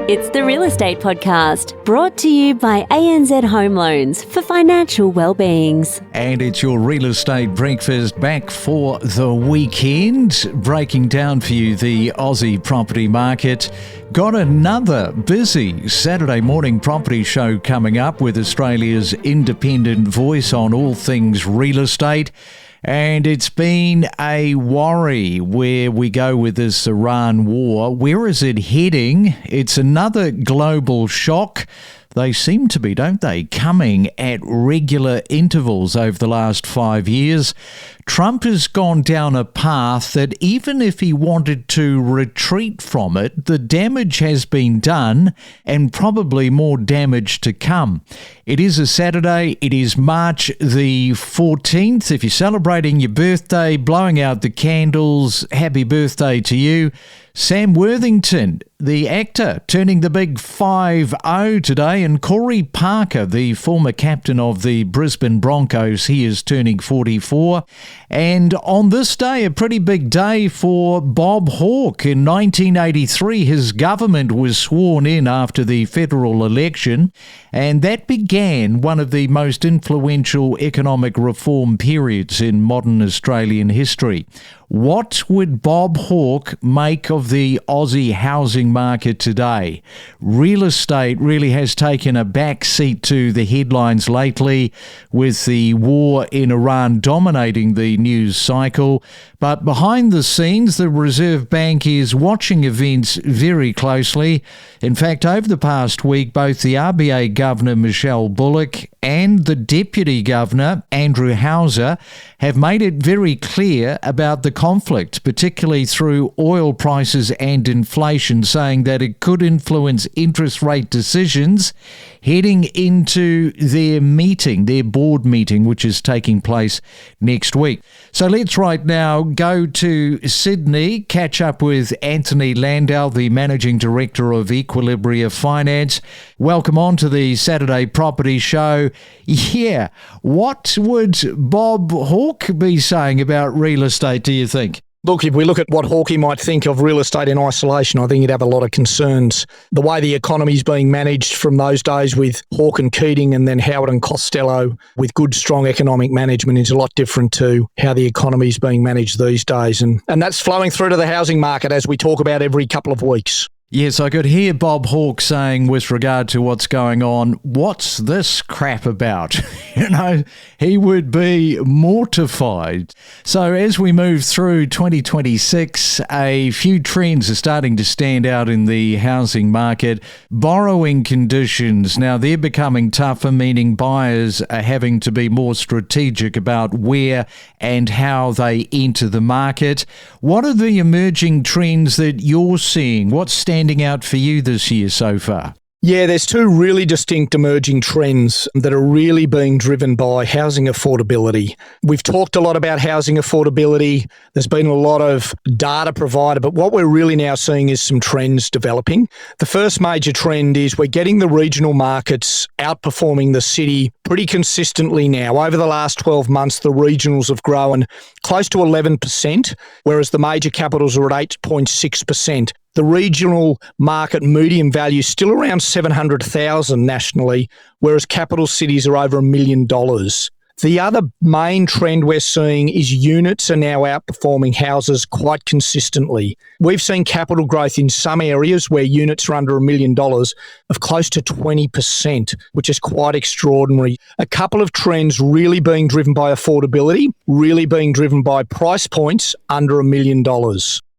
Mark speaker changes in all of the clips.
Speaker 1: It's the Real Estate Podcast, brought to you by ANZ Home Loans for financial well-beings.
Speaker 2: And it's your Real Estate Breakfast back for the weekend, breaking down for you the Aussie property market. Got another busy Saturday morning property show coming up with Australia's independent voice on all things real estate. And it's been a worry where we go with this Iran war. Where is it heading? It's another global shock. They seem to be, don't they, coming at regular intervals over the last 5 years. Trump has gone down a path that even if he wanted to retreat from it, the damage has been done and probably more damage to come. It is a Saturday. It is March the 14th. If you're celebrating your birthday, blowing out the candles, happy birthday to you. Sam Worthington, the actor, turning the big 5-0 today, and Corey Parker, the former captain of the Brisbane Broncos, he is turning 44. And on this day, a pretty big day for Bob Hawke. In 1983, his government was sworn in after the federal election, and that began one of the most influential economic reform periods in modern Australian history. What would Bob Hawke make of the Aussie housing market today? Real estate really has taken a back seat to the headlines lately, with the war in Iran dominating the news cycle. But behind the scenes, the Reserve Bank is watching events very closely. In fact, over the past week, both the RBA Governor Michelle Bullock and the Deputy Governor Andrew Hauser have made it very clear about the conflict, particularly through oil prices and inflation, saying that it could influence interest rate decisions heading into their meeting, their board meeting, which is taking place next week. So let's right now go to Sydney, catch up with Anthony Landau, the Managing Director of Equilibria Finance. Welcome on to the Saturday Property Show. Yeah, what would Bob Hawke be saying about real estate, do you think?
Speaker 3: Look, if we look at what Hawke might think of real estate in isolation, I think he'd have a lot of concerns. The way the economy's being managed from those days with Hawke and Keating and then Howard and Costello with good, strong economic management is a lot different to how the economy's being managed these days. And that's flowing through to the housing market, as we talk about every couple of weeks.
Speaker 2: Yes, I could hear Bob Hawke saying with regard to what's going on, what's this crap about? He would be mortified. So as we move through 2026, a few trends are starting to stand out in the housing market. Borrowing conditions, now they're becoming tougher, meaning buyers are having to be more strategic about where and how they enter the market. What are the emerging trends that you're seeing? What's standing out for you this year so far?
Speaker 3: Yeah, there's two really distinct emerging trends that are really being driven by housing affordability. We've talked a lot about housing affordability. There's been a lot of data provided, but what we're really now seeing is some trends developing. The first major trend is we're getting the regional markets outperforming the city pretty consistently now. Over the last 12 months, the regionals have grown close to 11%, whereas the major capitals are at 8.6%. The regional market median value is still around $700,000 nationally, whereas capital cities are over $1 million. The other main trend we're seeing is units are now outperforming houses quite consistently. We've seen capital growth in some areas where units are under $1 million of close to 20%, which is quite extraordinary. A couple of trends really being driven by affordability, really being driven by price points under $1 million.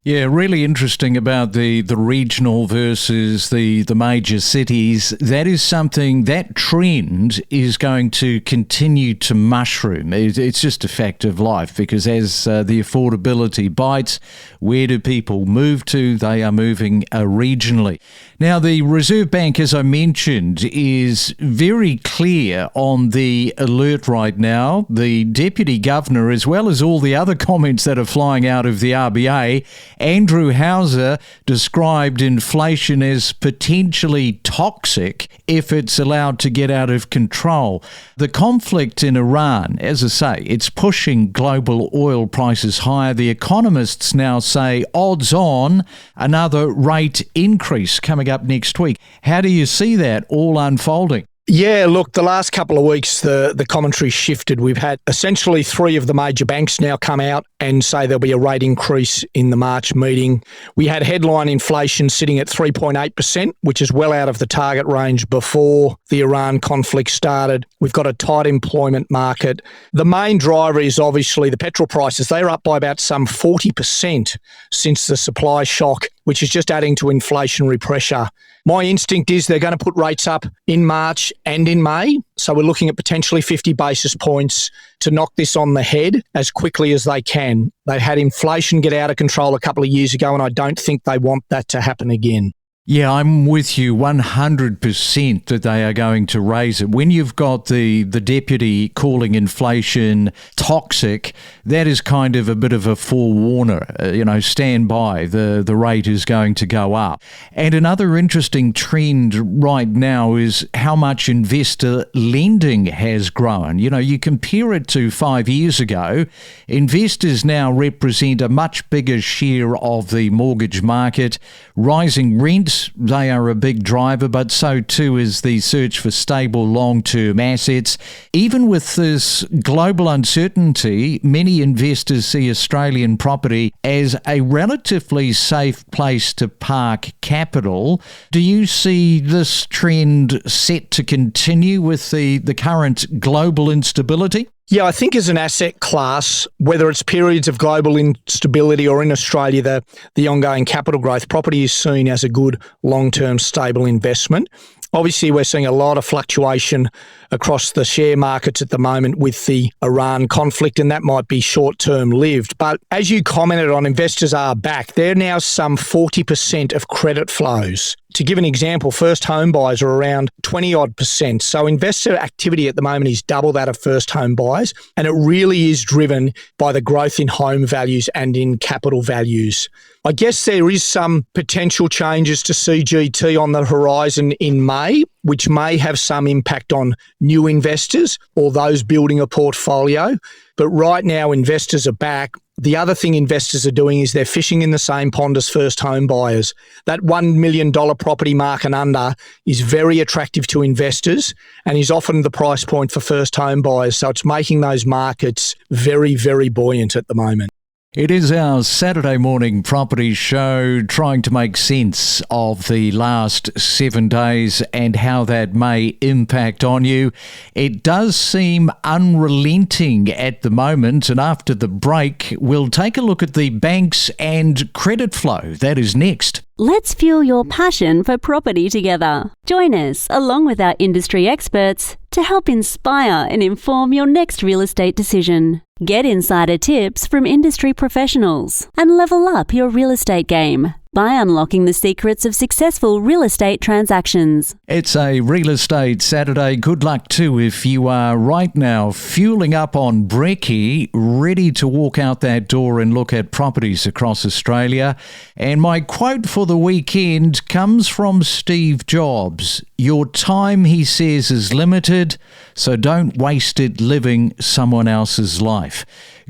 Speaker 2: Yeah, really interesting about the regional versus the major cities. That is something, that trend is going to continue to mushroom. It's just a fact of life, because as the affordability bites, where do people move to? They are moving regionally. Now, the Reserve Bank, as I mentioned, is very clear on the alert right now. The Deputy Governor, as well as all the other comments that are flying out of the RBA, Andrew Hauser described inflation as potentially toxic if it's allowed to get out of control. The conflict in Iran, as I say, it's pushing global oil prices higher. The economists now say odds on another rate increase coming up next week. How do you see that all unfolding?
Speaker 3: Yeah, look, the last couple of weeks, the commentary shifted. We've had essentially 3 of the major banks now come out and say there'll be a rate increase in the March meeting. We had headline inflation sitting at 3.8%, which is well out of the target range before the Iran conflict started. We've got a tight employment market. The main driver is obviously the petrol prices. They're up by about some 40% since the supply shock, which is just adding to inflationary pressure. My instinct is they're going to put rates up in March and in May. So we're looking at potentially 50 basis points to knock this on the head as quickly as they can. They had inflation get out of control a couple of years ago, and I don't think they want that to happen again.
Speaker 2: Yeah, I'm with you 100% that they are going to raise it. When you've got the deputy calling inflation toxic, that is kind of a bit of a forewarner. Stand by, the rate is going to go up. And another interesting trend right now is how much investor lending has grown. You compare it to 5 years ago, investors now represent a much bigger share of the mortgage market. Rising rents, they are a big driver, but so too is the search for stable long-term assets. Even with this global uncertainty, many investors see Australian property as a relatively safe place to park capital. Do you see this trend set to continue with the current global instability?
Speaker 3: Yeah, I think as an asset class, whether it's periods of global instability or in Australia, the ongoing capital growth, property is seen as a good long-term stable investment. Obviously, we're seeing a lot of fluctuation across the share markets at the moment with the Iran conflict, and that might be short-term lived. But as you commented on, investors are back. They're now some 40% of credit flows. To give an example, first home buyers are around 20-odd%. So investor activity at the moment is double that of first home buyers, and it really is driven by the growth in home values and in capital values. I guess there is some potential changes to CGT on the horizon in May, which may have some impact on new investors or those building a portfolio. But right now, investors are back. The other thing investors are doing is they're fishing in the same pond as first home buyers. That $1 million property mark and under is very attractive to investors and is often the price point for first home buyers. So it's making those markets very, very buoyant at the moment.
Speaker 2: It is our Saturday morning property show, trying to make sense of the last 7 days and how that may impact on you. It does seem unrelenting at the moment, and after the break, we'll take a look at the banks and credit flow. That is next.
Speaker 1: Let's fuel your passion for property together. Join us, along with our industry experts, to help inspire and inform your next real estate decision. Get insider tips from industry professionals and level up your real estate game by unlocking the secrets of successful real estate transactions.
Speaker 2: It's a Real Estate Saturday. Good luck too if you are right now fueling up on brekkie, ready to walk out that door and look at properties across Australia. And my quote for the weekend comes from Steve Jobs. Your time, he says, is limited, so don't waste it living someone else's life.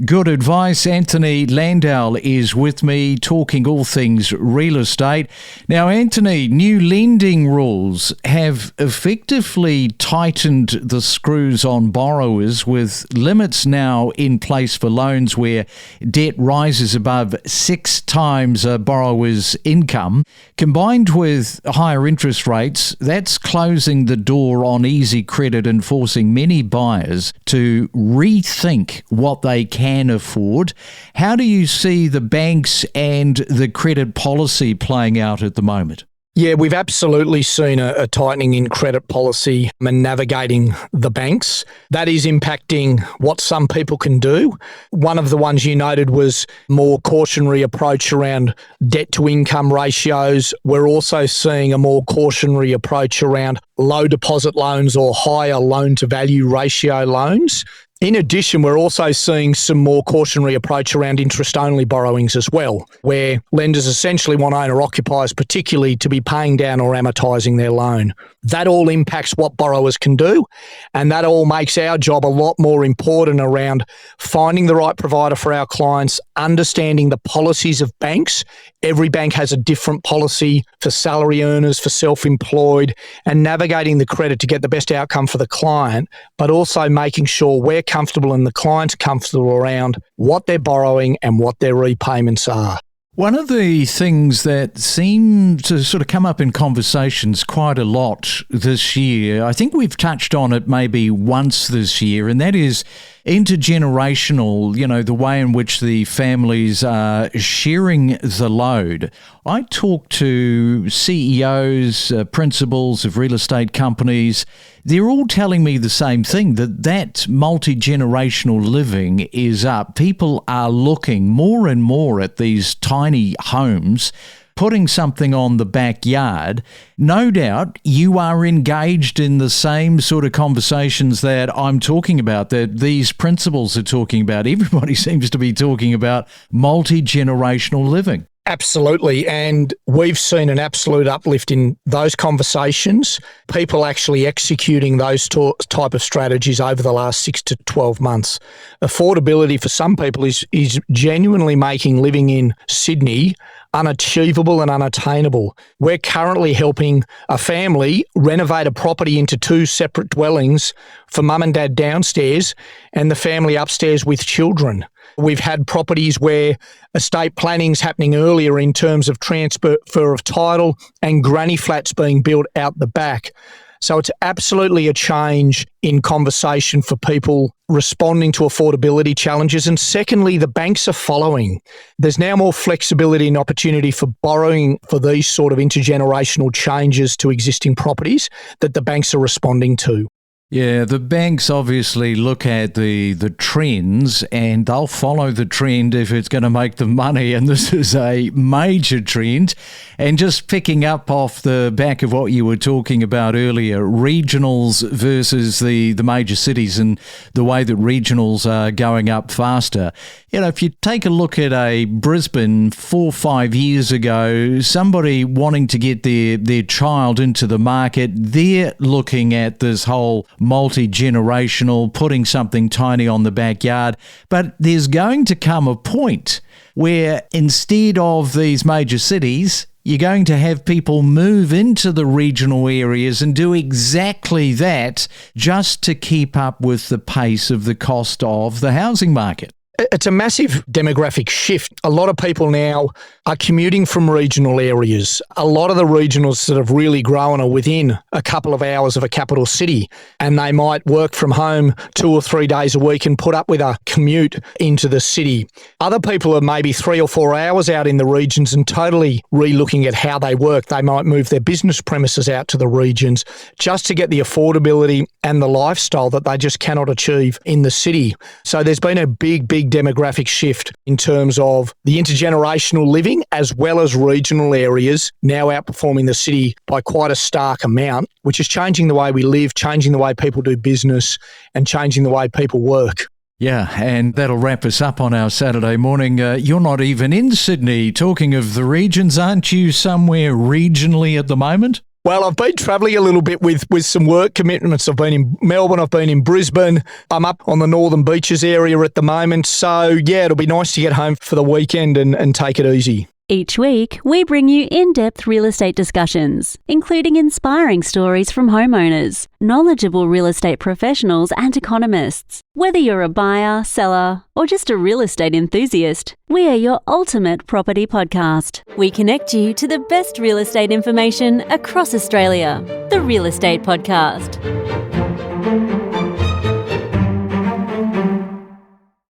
Speaker 2: Good advice. Anthony Landau is with me talking all things real estate. Now, Anthony, new lending rules have effectively tightened the screws on borrowers, with limits now in place for loans where debt rises above 6 times a borrower's income. Combined with higher interest rates, that's closing the door on easy credit and forcing many buyers to rethink what they can afford. How do you see the banks and the credit policy playing out at the moment?
Speaker 3: Yeah, we've absolutely seen a tightening in credit policy and navigating the banks. That is impacting what some people can do. One of the ones you noted was more cautionary approach around debt to income ratios. We're also seeing a more cautionary approach around low deposit loans or higher loan to value ratio loans. In addition, we're also seeing some more cautionary approach around interest-only borrowings as well, where lenders essentially want owner-occupiers particularly to be paying down or amortising their loan. That all impacts what borrowers can do, and that all makes our job a lot more important around finding the right provider for our clients, understanding the policies of banks. Every bank has a different policy for salary earners, for self-employed, and navigating the credit to get the best outcome for the client, but also making sure we're comfortable and the client's comfortable around what they're borrowing and what their repayments are.
Speaker 2: One of the things that seem to sort of come up in conversations quite a lot this year, I think we've touched on it maybe once this year, and that is intergenerational, the way in which the families are sharing the load. I talk to CEOs, principals of real estate companies. They're all telling me the same thing, that multi-generational living is up. People are looking more and more at these tiny homes, putting something on the backyard. No doubt you are engaged in the same sort of conversations that I'm talking about, that these principals are talking about. Everybody seems to be talking about multi-generational living.
Speaker 3: Absolutely. And we've seen an absolute uplift in those conversations, people actually executing those type of strategies over the last 6 to 12 months. Affordability for some people is genuinely making living in Sydney unachievable and unattainable. We're currently helping a family renovate a property into 2 separate dwellings for mum and dad downstairs and the family upstairs with children. We've had properties where estate planning's happening earlier in terms of transfer of title and granny flats being built out the back. So it's absolutely a change in conversation for people responding to affordability challenges. And secondly, the banks are following. There's now more flexibility and opportunity for borrowing for these sort of intergenerational changes to existing properties that the banks are responding to.
Speaker 2: Yeah, the banks obviously look at the trends and they'll follow the trend if it's going to make them money, and this is a major trend. And just picking up off the back of what you were talking about earlier, regionals versus the major cities and the way that regionals are going up faster. If you take a look at a Brisbane 4 or 5 years ago, somebody wanting to get their child into the market, they're looking at this whole multi-generational, putting something tiny on the backyard. But there's going to come a point where instead of these major cities, you're going to have people move into the regional areas and do exactly that just to keep up with the pace of the cost of the housing market.
Speaker 3: It's a massive demographic shift. A lot of people now are commuting from regional areas. A lot of the regionals that have really grown are within a couple of hours of a capital city, and they might work from home 2 or 3 days a week and put up with a commute into the city. Other people are maybe 3 or 4 hours out in the regions and totally re-looking at how they work. They might move their business premises out to the regions just to get the affordability and the lifestyle that they just cannot achieve in the city. So there's been a big demographic shift in terms of the intergenerational living as well as regional areas now outperforming the city by quite a stark amount, which is changing the way we live, changing the way people do business and changing the way people work.
Speaker 2: Yeah, and that'll wrap us up on our Saturday morning. You're not even in Sydney. Talking of the regions, aren't you somewhere regionally at the moment?
Speaker 3: Well, I've been travelling a little bit with some work commitments. I've been in Melbourne, I've been in Brisbane. I'm up on the Northern Beaches area at the moment. So, yeah, it'll be nice to get home for the weekend and take it easy.
Speaker 1: Each week, we bring you in-depth real estate discussions, including inspiring stories from homeowners, knowledgeable real estate professionals and economists. Whether you're a buyer, seller, or just a real estate enthusiast, we are your ultimate property podcast. We connect you to the best real estate information across Australia. The Real Estate Podcast.